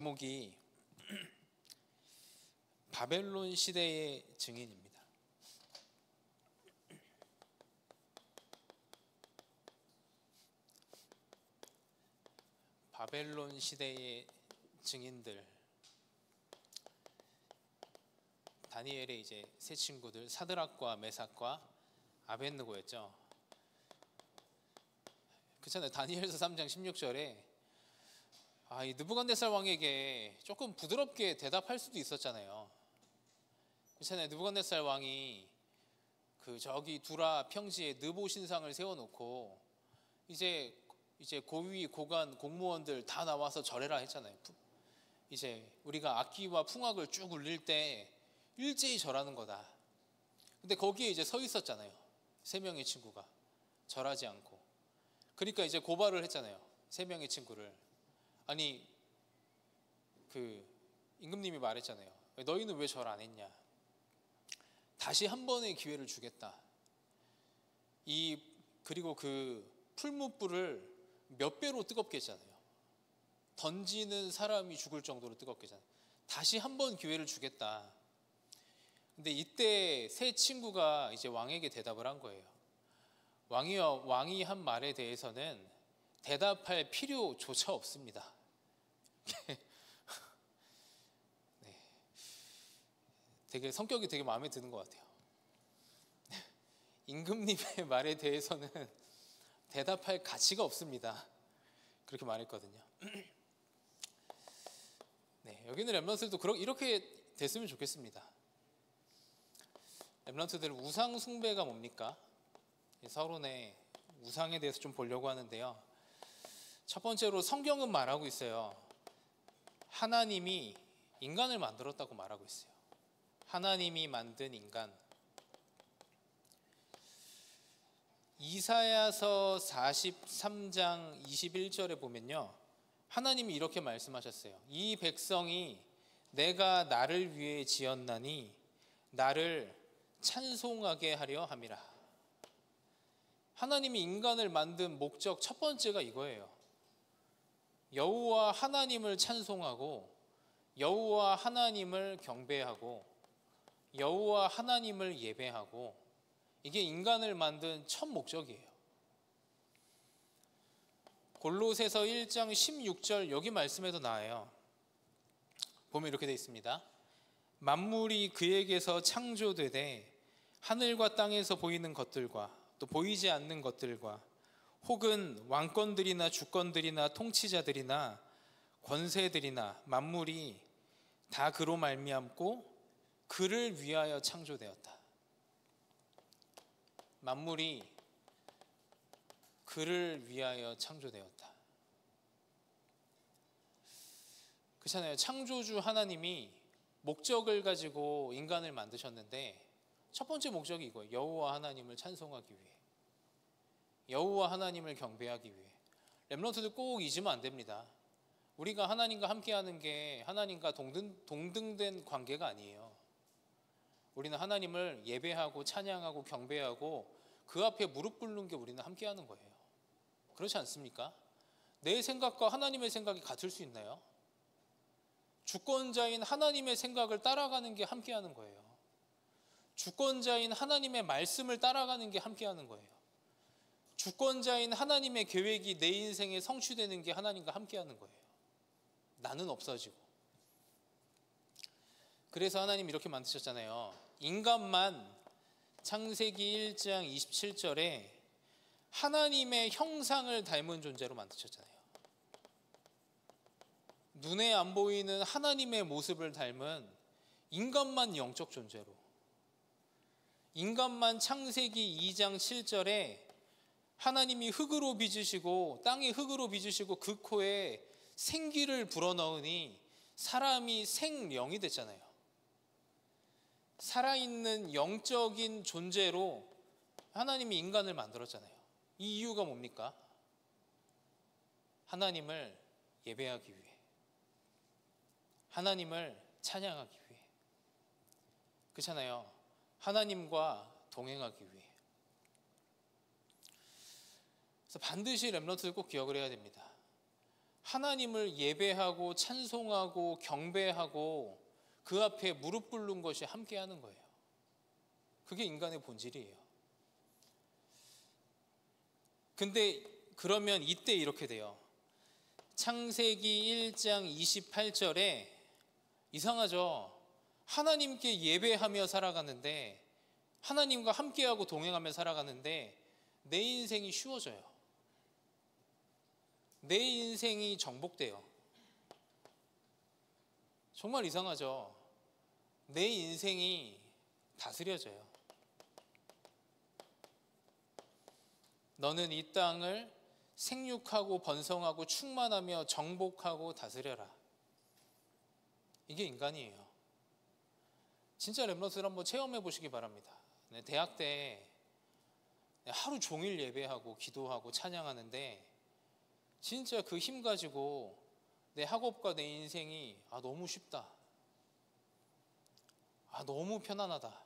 제목이 바벨론 시대의 증인입니다. 바벨론 시대의 증인들. 다니엘의 이제 세 친구들 사드락과 메삭과 아벳느고였죠. 그렇잖아요. 다니엘서 3장 16절에 이 느부갓네살 왕에게 조금 부드럽게 대답할 수도 있었잖아요. 그렇잖아요. 느부갓네살 왕이 저기 두라 평지에 느보 신상을 세워놓고 이제 고위 고관 공무원들 다 나와서 절해라 했잖아요. 이제 우리가 악기와 풍악을 쭉 울릴 때 일제히 절하는 거다. 근데 거기에 이제 서 있었잖아요. 세 명의 친구가 절하지 않고. 그러니까 이제 고발을 했잖아요. 세 명의 친구를. 아니 임금님이 말했잖아요. 너희는 왜 절 안 했냐? 다시 한 번의 기회를 주겠다. 그리고 풀무불을 몇 배로 뜨겁게 했잖아요. 던지는 사람이 죽을 정도로 뜨겁게 했잖아요. 다시 한 번 기회를 주겠다. 근데 이때 세 친구가 이제 왕에게 대답을 한 거예요. 왕이여, 왕이 한 말에 대해서는 대답할 필요조차 없습니다. 네. 성격이 되게 마음에 드는 것 같아요. 임금님의 말에 대해서는 대답할 가치가 없습니다. 그렇게 말했거든요. 네, 여기는 렘넌트들도 이렇게 됐으면 좋겠습니다. 렘넌트들 우상 숭배가 뭡니까? 서론의 우상에 대해서 좀 보려고 하는데요. 첫 번째로 성경은 말하고 있어요. 하나님이 인간을 만들었다고 말하고 있어요. 하나님이 만든 인간. 이사야서 43장 21절에 보면요, 하나님이 이렇게 말씀하셨어요. 이 백성이 내가 나를 위해 지었나니 나를 찬송하게 하려 함이라. 하나님이 인간을 만든 목적 첫 번째가 이거예요. 여호와 하나님을 찬송하고 여호와 하나님을 경배하고 여호와 하나님을 예배하고, 이게 인간을 만든 첫 목적이에요. 골로새서 1장 16절 여기 말씀에도 나와요. 보면 이렇게 되어 있습니다. 만물이 그에게서 창조되되 하늘과 땅에서 보이는 것들과 또 보이지 않는 것들과 혹은 왕권들이나 주권들이나 통치자들이나 권세들이나 만물이 다 그로 말미암고 그를 위하여 창조되었다. 만물이 그를 위하여 창조되었다. 그렇잖아요. 창조주 하나님이 목적을 가지고 인간을 만드셨는데 첫 번째 목적이 이거예요. 여호와 하나님을 찬송하기 위해, 여호와 하나님을 경배하기 위해. 렘넌트들 꼭 잊으면 안 됩니다. 우리가 하나님과 함께하는 게 하나님과 동등된 관계가 아니에요. 우리는 하나님을 예배하고 찬양하고 경배하고 그 앞에 무릎 꿇는 게 우리는 함께하는 거예요. 그렇지 않습니까? 내 생각과 하나님의 생각이 같을 수 있나요? 주권자인 하나님의 생각을 따라가는 게 함께하는 거예요. 주권자인 하나님의 말씀을 따라가는 게 함께하는 거예요. 주권자인 하나님의 계획이 내 인생에 성취되는 게 하나님과 함께하는 거예요. 나는 없어지고. 그래서 하나님 이렇게 만드셨잖아요. 인간만 창세기 1장 27절에 하나님의 형상을 닮은 존재로 만드셨잖아요. 눈에 안 보이는 하나님의 모습을 닮은 인간만 영적 존재로. 인간만 창세기 2장 7절에 하나님이 흙으로 빚으시고 땅이 흙으로 빚으시고 그 코에 생기를 불어넣으니 사람이 생명이 됐잖아요. 살아있는 영적인 존재로 하나님이 인간을 만들었잖아요. 이 이유가 뭡니까? 하나님을 예배하기 위해, 하나님을 찬양하기 위해. 그렇잖아요. 하나님과 동행하기 위해. 그래서 반드시 렘넌트들 꼭 기억을 해야 됩니다. 하나님을 예배하고 찬송하고 경배하고 그 앞에 무릎 꿇는 것이 함께하는 거예요. 그게 인간의 본질이에요. 근데 그러면 이때 이렇게 돼요. 창세기 1장 28절에 이상하죠? 하나님께 예배하며 살아가는데, 하나님과 함께하고 동행하며 살아가는데 내 인생이 쉬워져요. 내 인생이 정복돼요. 정말 이상하죠? 내 인생이 다스려져요. 너는 이 땅을 생육하고 번성하고 충만하며 정복하고 다스려라. 이게 인간이에요. 진짜 렘넌트를 한번 체험해 보시기 바랍니다. 대학 때 하루 종일 예배하고 기도하고 찬양하는데 진짜 그 힘 가지고 내 학업과 내 인생이 너무 쉽다, 너무 편안하다,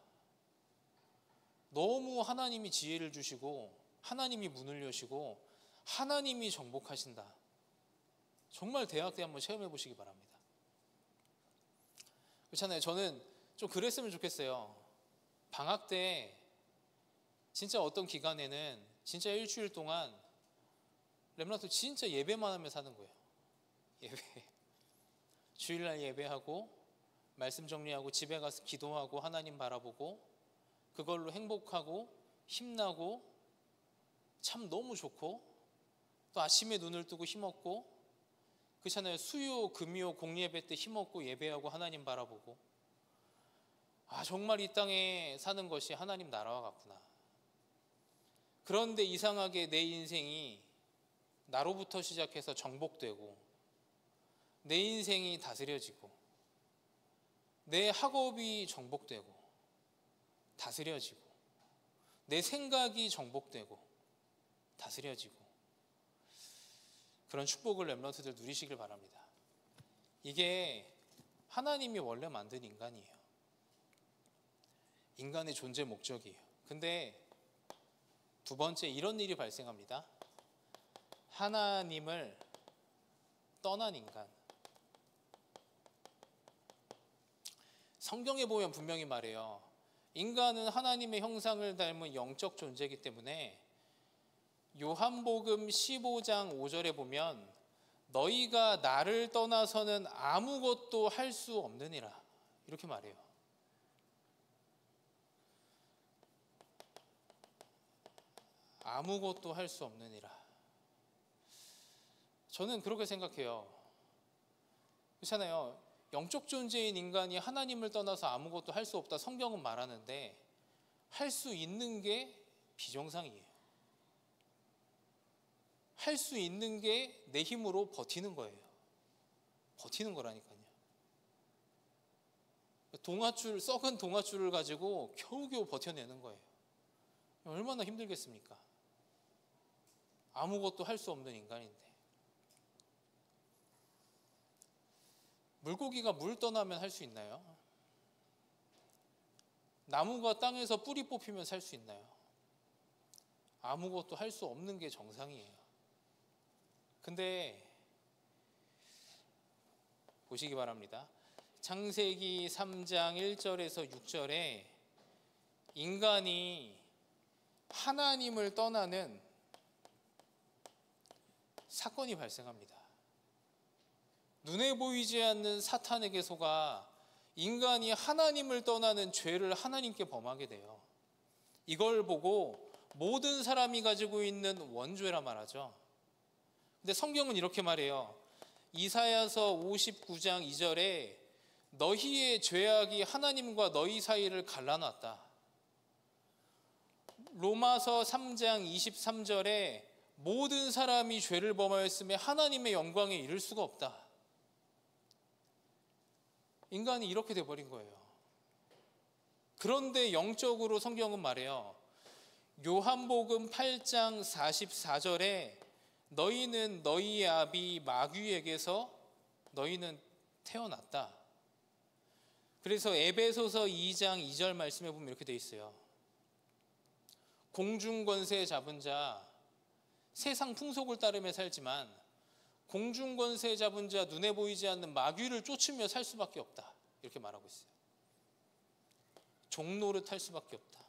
너무 하나님이 지혜를 주시고 하나님이 문을 여시고 하나님이 정복하신다. 정말 대학 때 한번 체험해 보시기 바랍니다. 그렇잖아요. 저는 좀 그랬으면 좋겠어요. 방학 때 진짜 어떤 기간에는 진짜 일주일 동안 렘넌트 진짜 예배만 하며 사는 거예요. 예배. 주일날 예배하고 말씀 정리하고 집에 가서 기도하고 하나님 바라보고 그걸로 행복하고 힘나고 참 너무 좋고 또 아침에 눈을 뜨고 힘없고 그렇잖아요. 수요, 금요, 공예배 때 힘없고 예배하고 하나님 바라보고 정말 이 땅에 사는 것이 하나님 나라와 같구나. 그런데 이상하게 내 인생이 나로부터 시작해서 정복되고 내 인생이 다스려지고 내 학업이 정복되고 다스려지고 내 생각이 정복되고 다스려지고 그런 축복을 렘넌트들 누리시길 바랍니다. 이게 하나님이 원래 만든 인간이에요. 인간의 존재 목적이에요. 근데 두 번째 이런 일이 발생합니다. 하나님을 떠난 인간. 성경에 보면 분명히 말해요. 인간은 하나님의 형상을 닮은 영적 존재이기 때문에 요한복음 15장 5절에 보면 너희가 나를 떠나서는 아무것도 할 수 없느니라 이렇게 말해요. 아무것도 할 수 없느니라. 저는 그렇게 생각해요. 그렇잖아요. 영적 존재인 인간이 하나님을 떠나서 아무것도 할 수 없다 성경은 말하는데 할 수 있는 게 비정상이에요. 할 수 있는 게 내 힘으로 버티는 거예요. 버티는 거라니까요. 썩은 동아줄을 가지고 겨우겨우 버텨내는 거예요. 얼마나 힘들겠습니까? 아무것도 할 수 없는 인간인데. 물고기가 물 떠나면 할 수 있나요? 나무가 땅에서 뿌리 뽑히면 살 수 있나요? 아무것도 할 수 없는 게 정상이에요. 근데 보시기 바랍니다. 창세기 3장 1절에서 6절에 인간이 하나님을 떠나는 사건이 발생합니다. 눈에 보이지 않는 사탄에게 속아 인간이 하나님을 떠나는 죄를 하나님께 범하게 돼요. 이걸 보고 모든 사람이 가지고 있는 원죄라 말하죠. 근데 성경은 이렇게 말해요. 이사야서 59장 2절에 너희의 죄악이 하나님과 너희 사이를 갈라놨다. 로마서 3장 23절에 모든 사람이 죄를 범하였음에 하나님의 영광에 이를 수가 없다. 인간이 이렇게 돼버린 거예요. 그런데 영적으로 성경은 말해요. 요한복음 8장 44절에 너희는 너희의 아비 마귀에게서 너희는 태어났다. 그래서 에베소서 2장 2절 말씀에 보면 이렇게 돼 있어요. 공중 권세 잡은 자, 세상 풍속을 따르며 살지만 공중 권세 잡은 자, 눈에 보이지 않는 마귀를 쫓으며 살 수밖에 없다. 이렇게 말하고 있어요. 종노릇 할 수밖에 없다.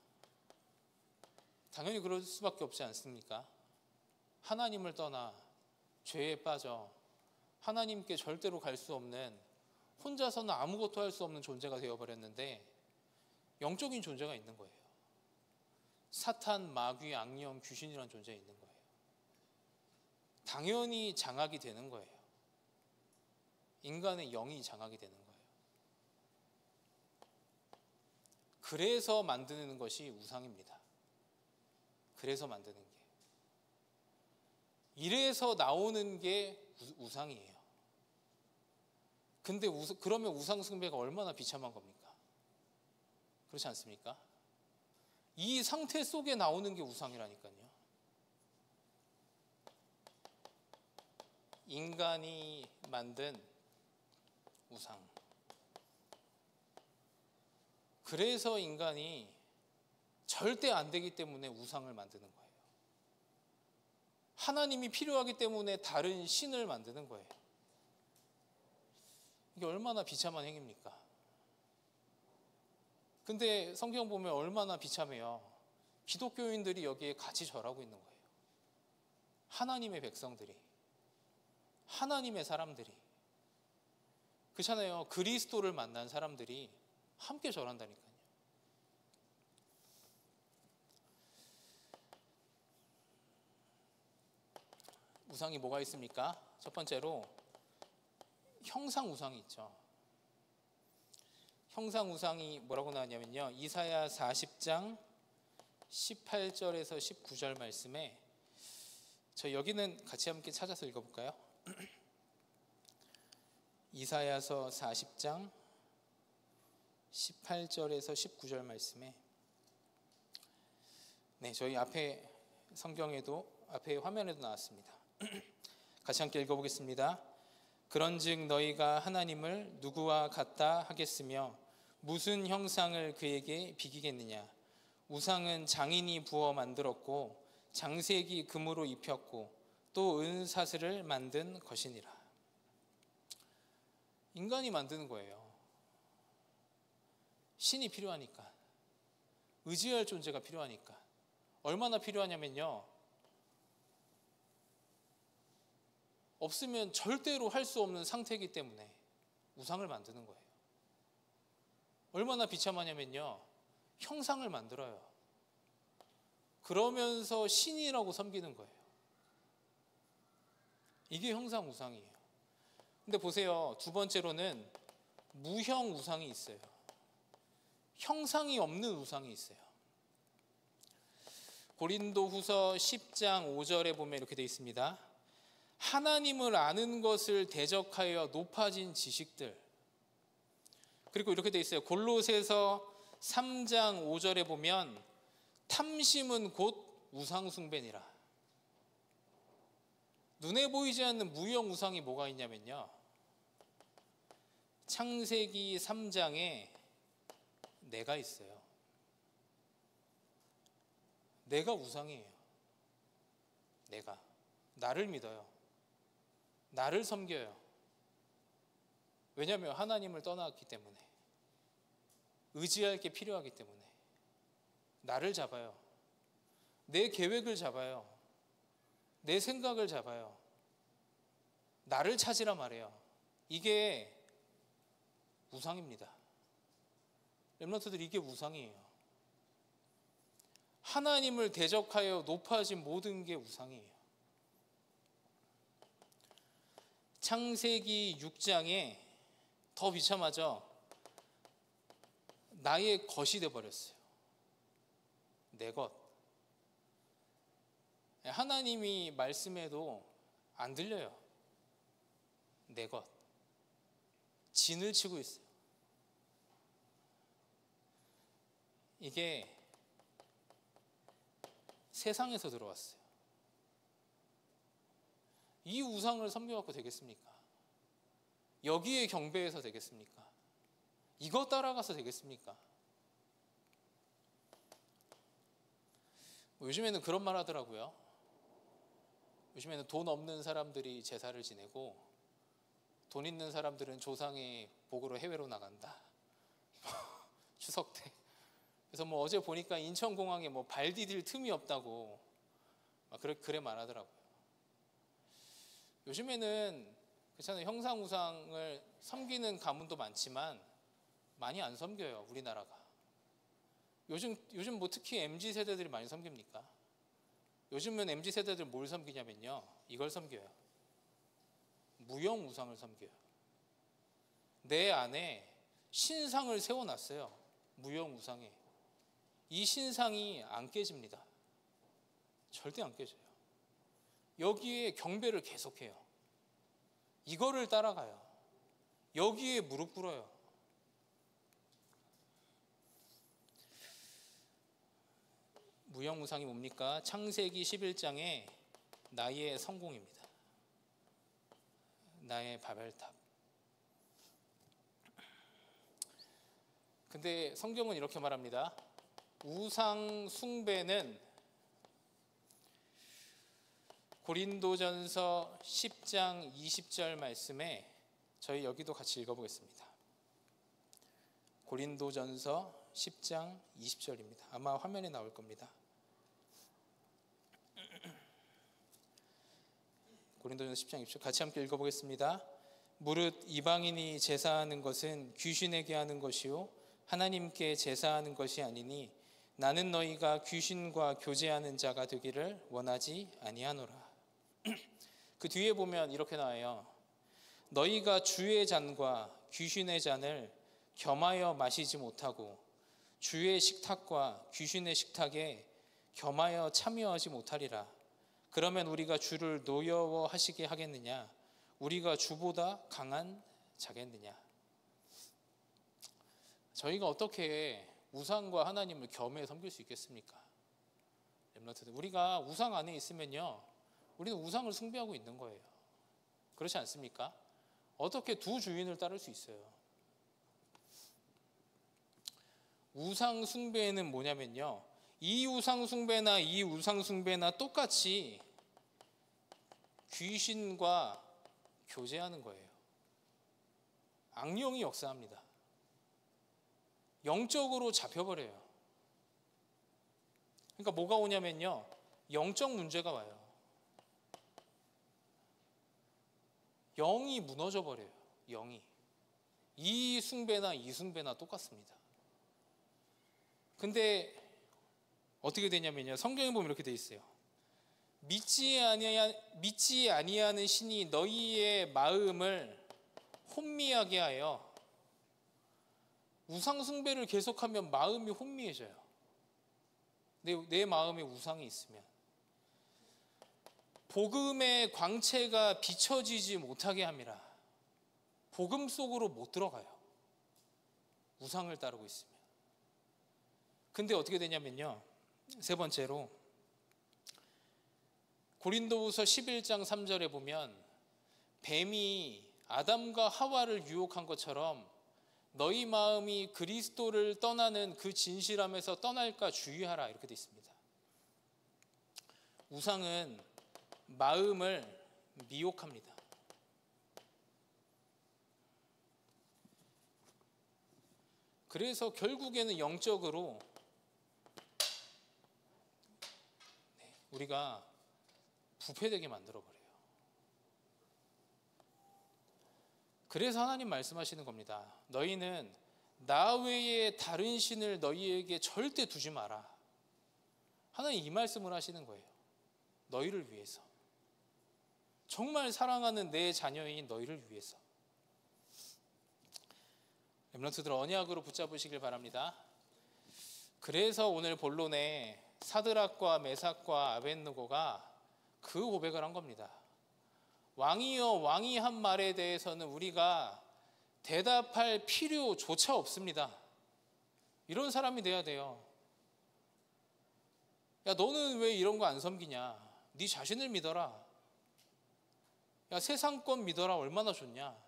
당연히 그럴 수밖에 없지 않습니까? 하나님을 떠나 죄에 빠져 하나님께 절대로 갈 수 없는, 혼자서는 아무것도 할 수 없는 존재가 되어버렸는데 영적인 존재가 있는 거예요. 사탄, 마귀, 악령, 귀신이라는 존재가 있는 거예요. 당연히 장악이 되는 거예요. 인간의 영이 장악이 되는 거예요. 그래서 만드는 것이 우상입니다. 그래서 만드는 게. 이래서 나오는 게 우상이에요. 근데 그러면 우상 숭배가 얼마나 비참한 겁니까? 그렇지 않습니까? 이 상태 속에 나오는 게 우상이라니까요. 인간이 만든 우상. 그래서 인간이 절대 안 되기 때문에 우상을 만드는 거예요. 하나님이 필요하기 때문에 다른 신을 만드는 거예요. 이게 얼마나 비참한 행위입니까? 근데 성경 보면 얼마나 비참해요. 기독교인들이 여기에 같이 절하고 있는 거예요. 하나님의 백성들이, 하나님의 사람들이. 그렇잖아요. 그리스도를 만난 사람들이 함께 절한다니까요. 우상이 뭐가 있습니까? 첫 번째로 형상 우상이 있죠. 형상 우상이 뭐라고 나왔냐면요, 이사야 40장 18절에서 19절 말씀에, 저 여기는 같이 함께 찾아서 읽어볼까요? 이사야서 40장 18절에서 19절 말씀에, 네, 저희 앞에 성경에도, 앞에 화면에도 나왔습니다. 같이 함께 읽어보겠습니다. 그런즉 너희가 하나님을 누구와 같다 하겠으며 무슨 형상을 그에게 비기겠느냐? 우상은 장인이 부어 만들었고 장색이 금으로 입혔고 또 은사슬을 만든 것이니라. 인간이 만드는 거예요. 신이 필요하니까, 의지할 존재가 필요하니까. 얼마나 필요하냐면요, 없으면 절대로 할 수 없는 상태이기 때문에 우상을 만드는 거예요. 얼마나 비참하냐면요, 형상을 만들어요. 그러면서 신이라고 섬기는 거예요. 이게 형상 우상이에요. 근데 보세요, 두 번째로는 무형 우상이 있어요. 형상이 없는 우상이 있어요. 고린도후서 10장 5절에 보면 이렇게 되어 있습니다. 하나님을 아는 것을 대적하여 높아진 지식들. 그리고 이렇게 되어 있어요. 골로새서 3장 5절에 보면 탐심은 곧 우상 숭배니라. 눈에 보이지 않는 무형 우상이 뭐가 있냐면요, 창세기 3장에 내가 있어요. 내가 우상이에요. 내가. 나를 믿어요. 나를 섬겨요. 왜냐하면 하나님을 떠났기 때문에, 의지할 게 필요하기 때문에. 나를 잡아요. 내 계획을 잡아요. 내 생각을 잡아요. 나를 찾으라 말해요. 이게 우상입니다. 렘넌트들, 이게 우상이에요. 하나님을 대적하여 높아진 모든 게 우상이에요. 창세기 6장에 더 비참하죠. 나의 것이 되어버렸어요. 내 것. 하나님이 말씀해도 안 들려요. 내 것. 진을 치고 있어요. 이게 세상에서 들어왔어요. 이 우상을 섬겨갖고 되겠습니까? 여기에 경배해서 되겠습니까? 이거 따라가서 되겠습니까? 요즘에는 그런 말 하더라고요. 요즘에는 돈 없는 사람들이 제사를 지내고 돈 있는 사람들은 조상의 복으로 해외로 나간다. 추석 때. 그래서 뭐 어제 보니까 인천공항에 뭐 발 디딜 틈이 없다고 그래 말하더라고요. 요즘에는 그렇잖아요. 형상우상을 섬기는 가문도 많지만 많이 안 섬겨요, 우리나라가. 요즘 뭐 특히 MZ 세대들이 많이 섬깁니까? 요즘은 MZ 세대들 뭘 섬기냐면요, 이걸 섬겨요. 무형우상을 섬겨요. 내 안에 신상을 세워놨어요. 무형우상에. 이 신상이 안 깨집니다. 절대 안 깨져요. 여기에 경배를 계속해요. 이거를 따라가요. 여기에 무릎 꿇어요. 무형우상이 뭡니까? 창세기 11장에 나의 성공입니다. 나의 바벨탑. 근데 성경은 이렇게 말합니다. 우상 숭배는 고린도전서 10장 20절 말씀에 저희 여기도 같이 읽어보겠습니다. 고린도전서 10장 20절입니다. 아마 화면에 나올 겁니다. 고린도전서 10장 20절 같이 함께 읽어보겠습니다. 무릇 이방인이 제사하는 것은 귀신에게 하는 것이요 하나님께 제사하는 것이 아니니 나는 너희가 귀신과 교제하는 자가 되기를 원하지 아니하노라. 그 뒤에 보면 이렇게 나와요. 너희가 주의 잔과 귀신의 잔을 겸하여 마시지 못하고 주의 식탁과 귀신의 식탁에 겸하여 참여하지 못하리라. 그러면 우리가 주를 노여워하시게 하겠느냐? 우리가 주보다 강한 자겠느냐? 저희가 어떻게 우상과 하나님을 겸해 섬길 수 있겠습니까? 렘넌트들, 우리가 우상 안에 있으면요, 우리는 우상을 숭배하고 있는 거예요. 그렇지 않습니까? 어떻게 두 주인을 따를 수 있어요? 우상 숭배는 뭐냐면요, 이 우상 숭배나 이 우상 숭배나 똑같이 귀신과 교제하는 거예요. 악령이 역사합니다. 영적으로 잡혀버려요. 그러니까 뭐가 오냐면요, 영적 문제가 와요. 영이 무너져 버려요. 영이. 이 숭배나 이 숭배나 똑같습니다. 근데 어떻게 되냐면요, 성경에 보면 이렇게 돼 있어요. 믿지 아니하는 신이 너희의 마음을 혼미하게 하여. 우상 숭배를 계속하면 마음이 혼미해져요. 내 마음에 우상이 있으면 복음의 광채가 비춰지지 못하게 합니다. 복음 속으로 못 들어가요. 우상을 따르고 있으면. 근데 어떻게 되냐면요, 세 번째로 고린도후서 11장 3절에 보면 뱀이 아담과 하와를 유혹한 것처럼 너희 마음이 그리스도를 떠나는 그 진실함에서 떠날까 주의하라, 이렇게 되어 있습니다. 우상은 마음을 미혹합니다. 그래서 결국에는 영적으로 우리가 부패되게 만들어버려요. 그래서 하나님 말씀하시는 겁니다. 너희는 나 외에 다른 신을 너희에게 절대 두지 마라. 하나님 이 말씀을 하시는 거예요. 너희를 위해서. 정말 사랑하는 내 자녀인 너희를 위해서. 렘넌트들, 언약으로 붙잡으시길 바랍니다. 그래서 오늘 본론에 사드락과 메삭과 아벳느고가 그 고백을 한 겁니다. 왕이여, 왕이 한 말에 대해서는 우리가 대답할 필요조차 없습니다. 이런 사람이 돼야 돼요. 야, 너는 왜 이런 거 안 섬기냐? 네 자신을 믿어라. 야, 세상권 믿어라. 얼마나 좋냐?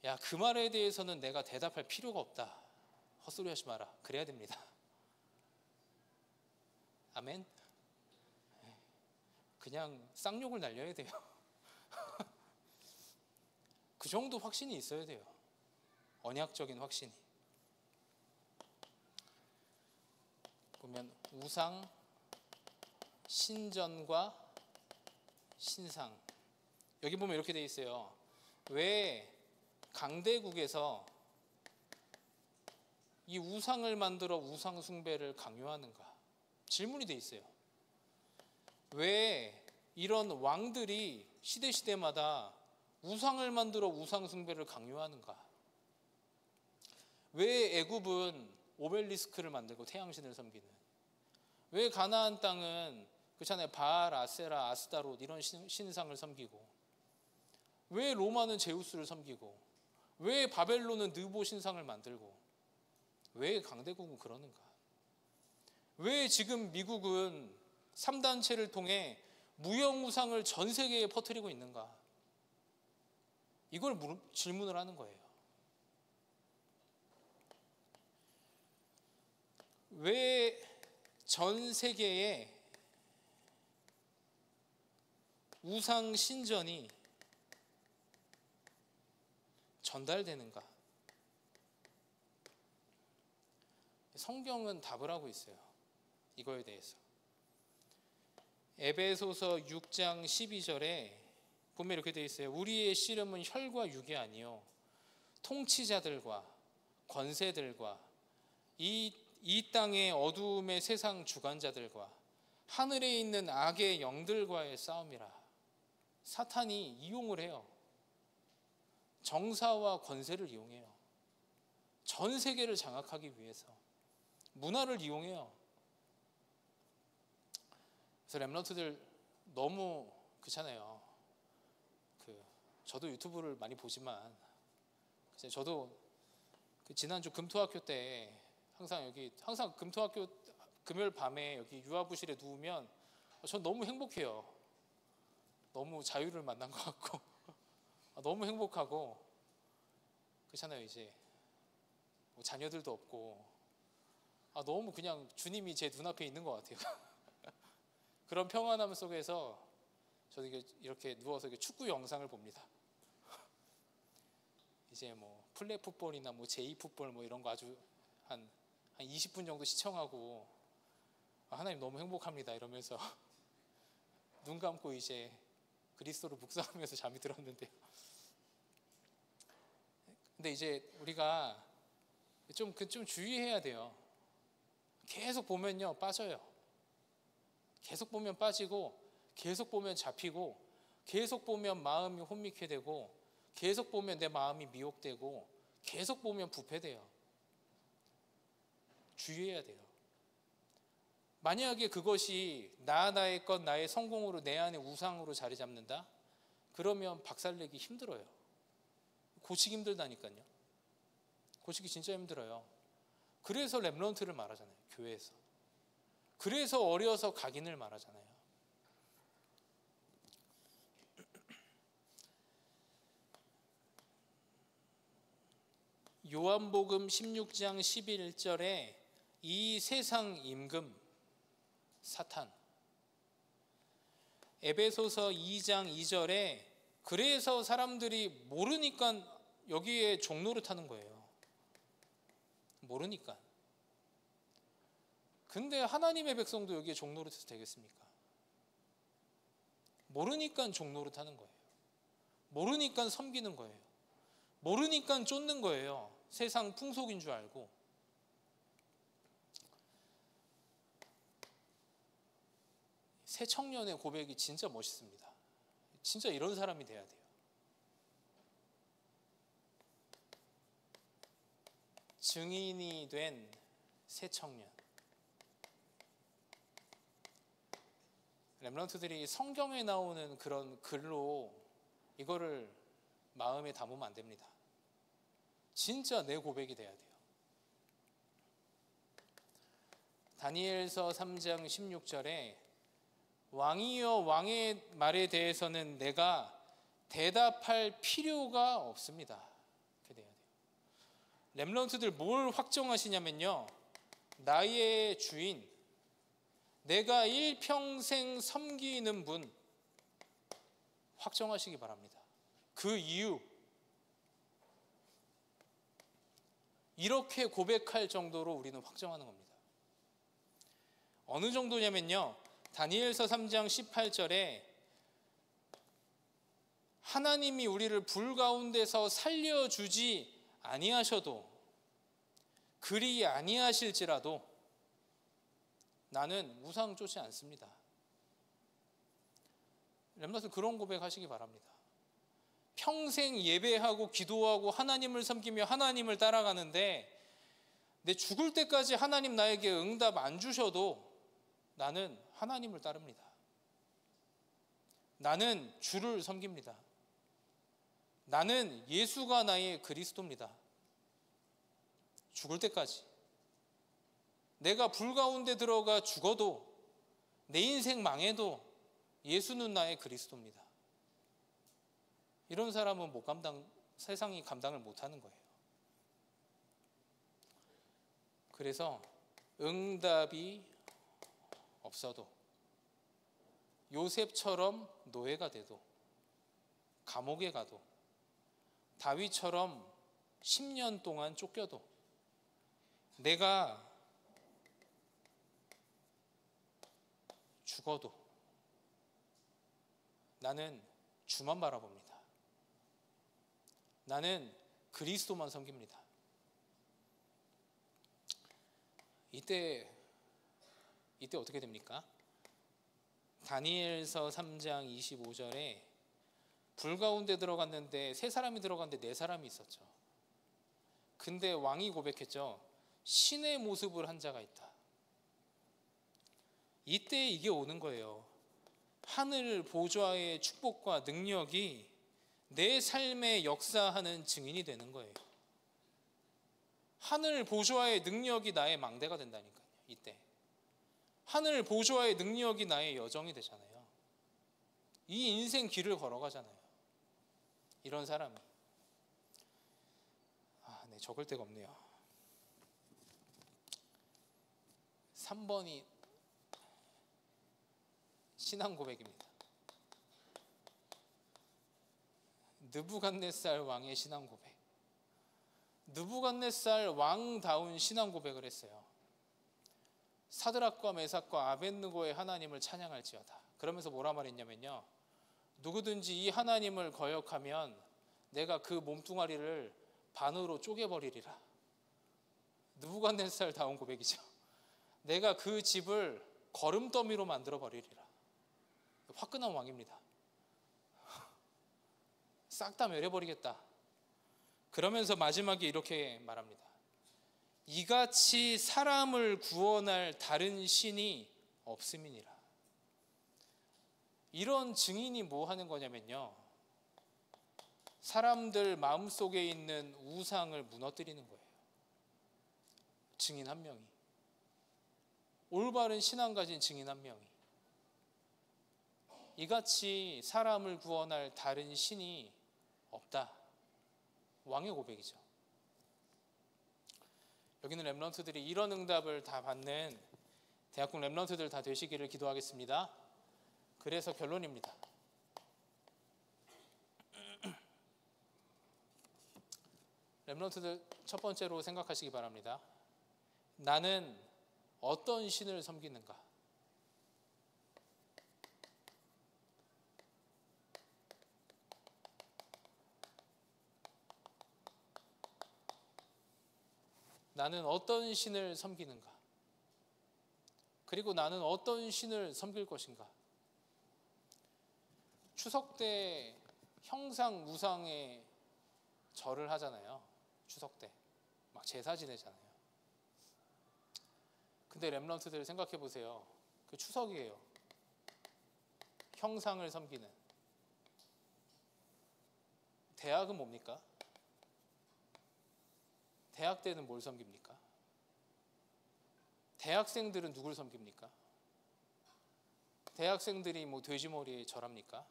야, 그 말에 대해서는 내가 대답할 필요가 없다. 헛소리 하지 마라. 그래야 됩니다. 아멘. 그냥 쌍욕을 날려야 돼요. 그 정도 확신이 있어야 돼요. 언약적인 확신이. 보면 우상, 신전과 신상. 여기 보면 이렇게 돼 있어요. 왜 강대국에서 이 우상을 만들어 우상 숭배를 강요하는가? 질문이 돼 있어요. 왜 이런 왕들이 시대마다 우상을 만들어 우상 숭배를 강요하는가? 왜 애굽은 오벨리스크를 만들고 태양신을 섬기는? 왜 가나안 땅은 그렇잖아요. 바알, 아세라, 아스타롯 이런 신상을 섬기고, 왜 로마는 제우스를 섬기고, 왜 바벨론은 느보 신상을 만들고, 왜 강대국은 그러는가? 왜 지금 미국은 3단체를 통해 무형우상을 전 세계에 퍼뜨리고 있는가? 이걸 질문을 하는 거예요. 왜 전 세계에 우상 신전이 전달되는가? 성경은 답을 하고 있어요. 이거에 대해서. 에베소서 6장 12절에 보면 이렇게 되어 있어요. 우리의 씨름은 혈과 육이 아니요 통치자들과 권세들과 이 땅의 어두움의 세상 주관자들과 하늘에 있는 악의 영들과의 싸움이라. 사탄이 이용을 해요. 정사와 권세를 이용해요. 전 세계를 장악하기 위해서 문화를 이용해요. 그래서 렘넌트들 너무 그렇잖아요. 저도 유튜브를 많이 보지만 저도 지난주 금토학교 때 항상 금토학교 금요일 밤에 여기 유아부실에 누우면 전 너무 행복해요. 너무 자유를 만난 것 같고 너무 행복하고 그렇잖아요. 이제 뭐 자녀들도 없고 너무 그냥 주님이 제 눈앞에 있는 것 같아요. 그런 평안함 속에서 저도 이렇게 누워서 축구 영상을 봅니다. 이제 뭐 플랫풋볼이나 뭐 제2풋볼 뭐 이런 거 아주 한 20분 정도 시청하고 하나님 너무 행복합니다 이러면서 눈 감고 이제 그리스도를 묵상하면서 잠이 들었는데요. 근데 이제 우리가 좀 주의해야 돼요. 계속 보면요 빠져요. 계속 보면 빠지고, 계속 보면 잡히고, 계속 보면 마음이 혼미케 되고, 계속 보면 내 마음이 미혹되고, 계속 보면 부패돼요. 주의해야 돼요. 만약에 그것이 나의 것, 나의 성공으로 내 안에 우상으로 자리 잡는다? 그러면 박살내기 힘들어요. 고치기 힘들다니까요. 고치기 진짜 힘들어요. 그래서 렘넌트를 말하잖아요. 교회에서. 그래서 어려서 각인을 말하잖아요. 요한복음 16장 11절에 이 세상 임금 사탄, 에베소서 2장 2절에 그래서 사람들이 모르니까 여기에 종노릇하는 거예요. 모르니까. 근데 하나님의 백성도 여기에 종노릇해도 되겠습니까? 모르니까 종노릇하는 거예요. 모르니까 섬기는 거예요. 모르니까 쫓는 거예요. 세상 풍속인 줄 알고. 새 청년의 고백이 진짜 멋있습니다. 진짜 이런 사람이 돼야 돼요. 증인이 된 새 청년. 렘넌트들이 성경에 나오는 그런 글로 이거를 마음에 담으면 안 됩니다. 진짜 내 고백이 돼야 돼요. 다니엘서 3장 16절에 왕이여 왕의 말에 대해서는 내가 대답할 필요가 없습니다. 이렇게 돼야 돼요. 렘넌트들 뭘 확정하시냐면요, 나의 주인, 내가 일평생 섬기는 분 확정하시기 바랍니다. 그 이유, 이렇게 고백할 정도로 우리는 확정하는 겁니다. 어느 정도냐면요, 다니엘서 3장 18절에 하나님이 우리를 불 가운데서 살려주지 아니하셔도, 그리 아니하실지라도 나는 우상 쫓지 않습니다. 렘넌트 그런 고백하시기 바랍니다. 평생 예배하고 기도하고 하나님을 섬기며 하나님을 따라가는데 내 죽을 때까지 하나님 나에게 응답 안 주셔도 나는 하나님을 따릅니다. 나는 주를 섬깁니다. 나는 예수가 나의 그리스도입니다. 죽을 때까지. 내가 불 가운데 들어가 죽어도, 내 인생 망해도 예수는 나의 그리스도입니다. 이런 사람은 세상이 감당을 못하는 거예요. 그래서 응답이 없어도, 요셉처럼 노예가 돼도, 감옥에 가도, 다윗처럼 10년 동안 쫓겨도, 내가 죽어도 나는 주만 바라봅니다. 나는 그리스도만 섬깁니다. 이때 어떻게 됩니까? 다니엘서 3장 25절에 불 가운데 들어갔는데 세 사람이 들어갔는데 네 사람이 있었죠. 근데 왕이 고백했죠. 신의 모습을 한 자가 있다. 이때 이게 오는 거예요. 하늘 보좌의 축복과 능력이 내 삶에 역사하는 증인이 되는 거예요. 하늘 보좌의 능력이 나의 망대가 된다니까요. 이때 하늘 보좌의 능력이 나의 여정이 되잖아요. 이 인생 길을 걸어가잖아요. 이런 사람이. 네, 적을 데가 없네요. 3번이 신앙 고백입니다. 느부갓네살 왕의 신앙 고백. 느부갓네살 왕다운 신앙 고백을 했어요. 사드락과 메삭과 아벳느고의 하나님을 찬양할지어다. 그러면서 뭐라 말했냐면요, 누구든지 이 하나님을 거역하면 내가 그 몸뚱아리를 반으로 쪼개버리리라. 느부갓네살다운 고백이죠. 내가 그 집을 거름더미로 만들어버리리라. 화끈한 왕입니다. 싹 다 멸해버리겠다. 그러면서 마지막에 이렇게 말합니다. 이같이 사람을 구원할 다른 신이 없음이니라. 이런 증인이 뭐 하는 거냐면요, 사람들 마음속에 있는 우상을 무너뜨리는 거예요. 증인 한 명이, 올바른 신앙 가진 증인 한 명이. 이같이 사람을 구원할 다른 신이 없다. 왕의 고백이죠. 여기는 렘넌트들이 이런 응답을 다 받는 대학국 렘넌트들 다 되시기를 기도하겠습니다. 그래서 결론입니다. 렘넌트들 첫 번째로 생각하시기 바랍니다. 나는 어떤 신을 섬기는가? 나는 어떤 신을 섬기는가? 그리고 나는 어떤 신을 섬길 것인가? 추석 때 형상 우상에 절을 하잖아요. 추석 때 막 제사 지내잖아요. 근데 렘넌트들 생각해 보세요. 그 추석이에요. 형상을 섬기는. 대학은 뭡니까? 대학 때는 뭘 섬깁니까? 대학생들은 누굴 섬깁니까? 대학생들이 뭐 돼지머리에 절합니까?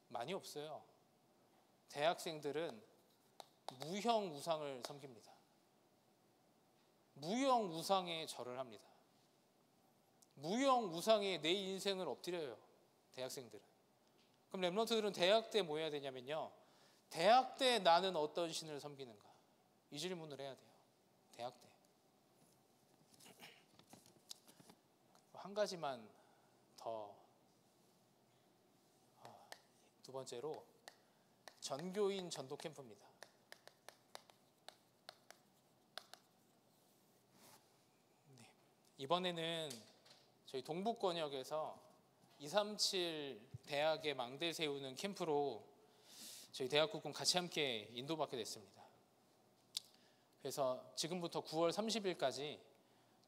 많이 없어요. 대학생들은 무형 우상을 섬깁니다. 무형 우상에 절을 합니다. 무형무상의 내 인생을 엎드려요. 대학생들은. 그럼 렘넌트들은 대학 때 뭐 해야 되냐면요, 대학 때 나는 어떤 신을 섬기는가, 이 질문을 해야 돼요. 대학 때. 한 가지만 더, 두 번째로 전교인 전도 캠프입니다. 네. 이번에는 저희 동북권역에서 237 대학의 망대 세우는 캠프로 저희 대학국군 같이 함께 인도받게 됐습니다. 그래서 지금부터 9월 30일까지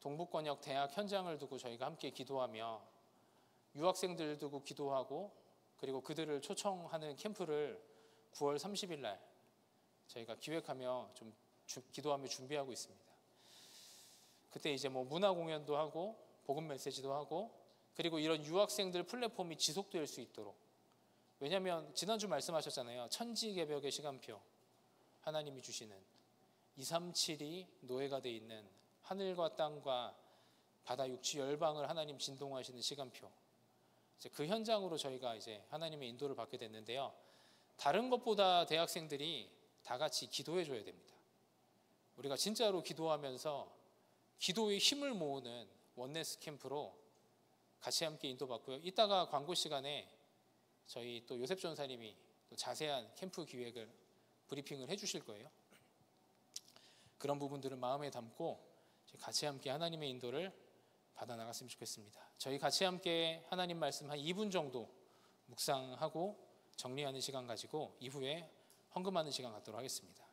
동북권역 대학 현장을 두고 저희가 함께 기도하며 유학생들 두고 기도하고, 그리고 그들을 초청하는 캠프를 9월 30일 날 저희가 기획하며 좀 기도하며 준비하고 있습니다. 그때 이제 뭐 문화 공연도 하고 복음 메시지도 하고, 그리고 이런 유학생들 플랫폼이 지속될 수 있도록, 왜냐하면 지난주 말씀하셨잖아요. 천지개벽의 시간표, 하나님이 주시는 237이 노예가 돼 있는 하늘과 땅과 바다 육지 열방을 하나님 진동하시는 시간표, 이제 그 현장으로 저희가 이제 하나님의 인도를 받게 됐는데요. 다른 것보다 대학생들이 다 같이 기도해 줘야 됩니다. 우리가 진짜로 기도하면서 기도의 힘을 모으는 원네스 캠프로 같이 함께 인도받고요. 이따가 광고 시간에 저희 또 요셉 전사님이 또 자세한 캠프 기획을 브리핑을 해주실 거예요. 그런 부분들을 마음에 담고 같이 함께 하나님의 인도를 받아 나갔으면 좋겠습니다. 저희 같이 함께 하나님 말씀 한 2분 정도 묵상하고 정리하는 시간 가지고 이후에 헌금하는 시간 갖도록 하겠습니다.